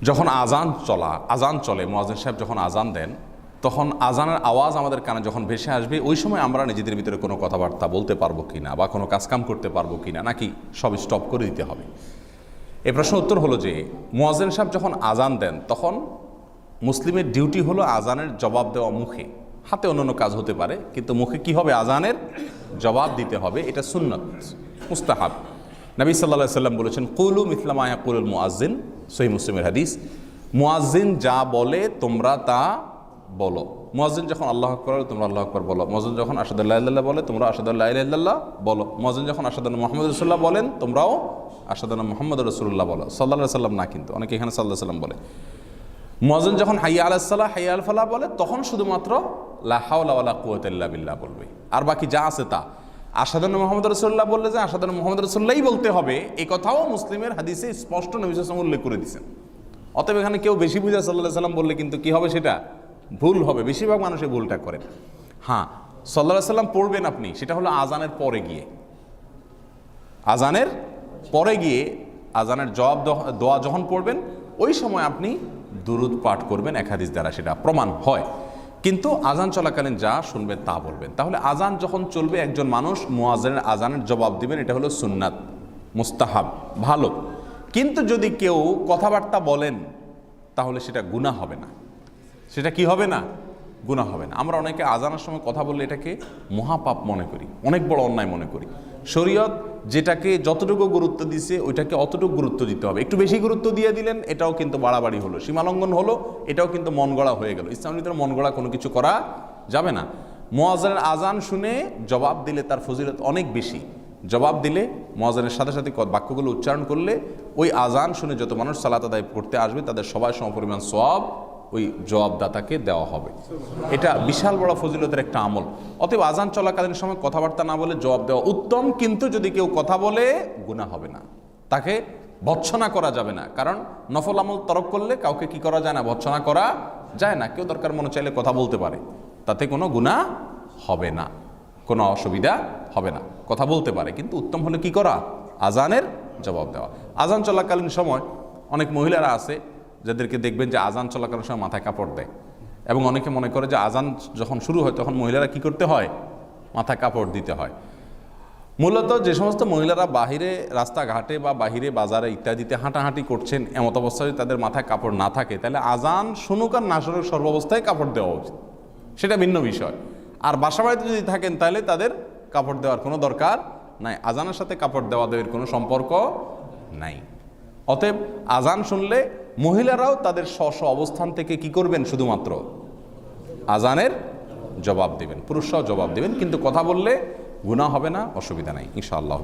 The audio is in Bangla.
যখন আজান চলে, মুয়াজ্জিন সাহেব যখন আজান দেন, তখন আজানের আওয়াজ আমাদের কানে যখন ভেসে আসবে, ওই সময় আমরা নিজেদের ভিতরে কোনো কথাবার্তা বলতে পারবো কিনা বা কোনো কাজকাম করতে পারবো কিনা, নাকি সব স্টপ করে দিতে হবে। এই প্রশ্ন উত্তর হলো যে মুয়াজ্জিন সাহেব যখন আজান দেন তখন মুসলিমের ডিউটি হলো আজানের জবাব দেওয়া মুখে, হাতে অন্যান্য কাজ হতে পারে, কিন্তু মুখে কি হবে? আজানের জবাব দিতে হবে। এটা সুন্নাত, মুস্তাহাব। নবী সাল্লাল্লাহু আলাইহি সাল্লাম বলেছেন, কুলু মিথলা মা ইয়াকুলুল মুয়াজ্জিন, সহিহ মুসলিমের হাদিস। মুয়াজ্জিন যা বলে তোমরা তা বলো। মুয়াজ্জিন যখন আল্লাহু আকবার বলে তোমরা আল্লাহু আকবার বলো। মুয়াজ্জিন যখন আশহাদু আল্লা ইলাহা ইল্লাল্লাহ বলে তোমরা আশহাদু আল্লা ইলাহা ইল্লাল্লাহ বলো। মুয়াজ্জিন যখন আশহাদু আন্না মুহাম্মাদুর রাসূলুল্লাহ বলেন তোমরাও আশহাদু আন্না মুহাম্মাদুর রাসূলুল্লাহ বলো। সাল্লাল্লাহু আলাইহি সাল্লাম না, কিন্তু অনেকে এখানে সাল্লাল্লাহু আলাইহি সাল্লাম বলে। মুয়াজ্জিন যখন হাইয়া আলাস সালাহ হাইয়া আল ফালাহ বলে তখন শুধুমাত্র লা হাওলা ওয়ালা কুওয়াতা ইল্লা বিল্লাহ বলবে। আর বাকি যা আছে তা আশহাদু আন্না মুহাম্মাদুর রাসূলুল্লাহ বললে যে আশহাদু আন্না মুহাম্মাদুর রাসূলুল্লাহই বলতে হবে, এই কথাও মুসলিমের হাদিসে স্পষ্ট নবী সাল্লাল্লাহু আলাইহি ওয়াসাল্লাম উল্লেখ করে দিয়েছেন। অতএব এখানে কেউ বেশি বুঝা সাল্লাল্লাহু আলাইহি সাল্লাম বললে কিন্তু কি হবে? সেটা ভুল হবে। বেশিরভাগ মানুষ এই ভুলটা করেন। হ্যাঁ, সাল্লাল্লাহু আলাইহি সাল্লাম পড়বেন আপনি, সেটা হলো আজানের পরে গিয়ে। আজানের পরে গিয়ে আজানের জবাব দোয়া যখন পড়বেন ওই সময় আপনি দুরুদ পাঠ করবেন, এক হাদিস দ্বারা সেটা প্রমাণ হয়। কিন্তু আজান চলাকালীন যা শুনবেন তা বলবেন। তাহলে আজান যখন চলবে একজন মানুষ মুয়াজ্জিনের আজানের জবাব দিবেন, এটা হলো সুন্নাত, মুস্তাহাব, ভালো। কিন্তু যদি কেউ কথাবার্তা বলেন তাহলে সেটা গুনাহ হবে না। সেটা কি হবে না? গুনাহ হবে না। আমরা অনেকে আজানের সময় কথা বললে এটাকে মহাপাপ মনে করি, অনেক বড় অন্যায় মনে করি। শরীয়ত যেটাকে যতটুকু গুরুত্ব দিছে ওইটাকে অতটুকু গুরুত্ব দিতে হবে। একটু বেশি গুরুত্ব দিয়ে দিলেন এটাও কিন্তু বাড়াবাড়ি হলো, সীমালঙ্ঘন হলো, এটাও কিন্তু মন গড়া হয়ে গেল। ইসলামের ভিতরে মন গড়া কোনো কিছু করা যাবে না। মুয়াজ্জিনের আজান শুনে জবাব দিলে তার ফজিলত অনেক বেশি। জবাব দিলে মুয়াজ্জিনের সাথে সাথে বাক্যগুলো উচ্চারণ করলে ওই আজান শুনে যত মানুষ সালাত আদায় করতে আসবে তাদের সবাই সমপরিমাণ সওয়াব ওই জবাবদাতাকে দেওয়া হবে। এটা বিশাল বড় ফজিলতের একটা আমল। অতএব আজান চলাকালীন সময় কথাবার্তা না বলে জবাব দেওয়া উত্তম। কিন্তু যদি কেউ কথা বলে গুনাহ হবে না, তাকে ভৎসনা করা যাবে না। কারণ নফল আমল তরক করলে কাউকে কি করা যায় না? ভৎসনা করা যায় না। কেউ দরকার মনে চাইলে কথা বলতে পারে, তাতে কোনো গুনাহ হবে না, কোনো অসুবিধা হবে না, কথা বলতে পারে। কিন্তু উত্তম হলে কি করা? আজানের জবাব দেওয়া। আজান চলাকালীন সময় অনেক মহিলারা আছে যাদেরকে দেখবেন যে আজান চলাকালীন সময় মাথায় কাপড় দেয়, এবং অনেকে মনে করে যে আজান যখন শুরু হয় তখন মহিলারা কি করতে হয়? মাথায় কাপড় দিতে হয়। মূলত যে সমস্ত মহিলারা বাহিরে রাস্তাঘাটে বা বাহিরে বাজারে ইত্যাদিতে হাঁটাহাঁটি করছেন, এমত অবস্থায় তাদের মাথায় কাপড় না থাকে, তাহলে আজান শুনুক আর না শুনুক সর্বাবস্থায় কাপড় দেওয়া উচিত, সেটা ভিন্ন বিষয়। আর বাসা বাড়িতে যদি থাকেন তাহলে তাদের কাপড় দেওয়ার কোনো দরকার নাই। আজানের সাথে কাপড় দেওয়া দেওয়ার কোনো সম্পর্ক নাই। অতএব আজান শুনলে মহিলারাও তাদের স্ব অবস্থান থেকে কি করবেন? শুধুমাত্র আজানের জবাব দিবেন, পুরুষরাও জবাব দিবেন। কিন্তু কথা বললে গুনাহ হবে না, অসুবিধা নাই ইনশাআল্লাহ।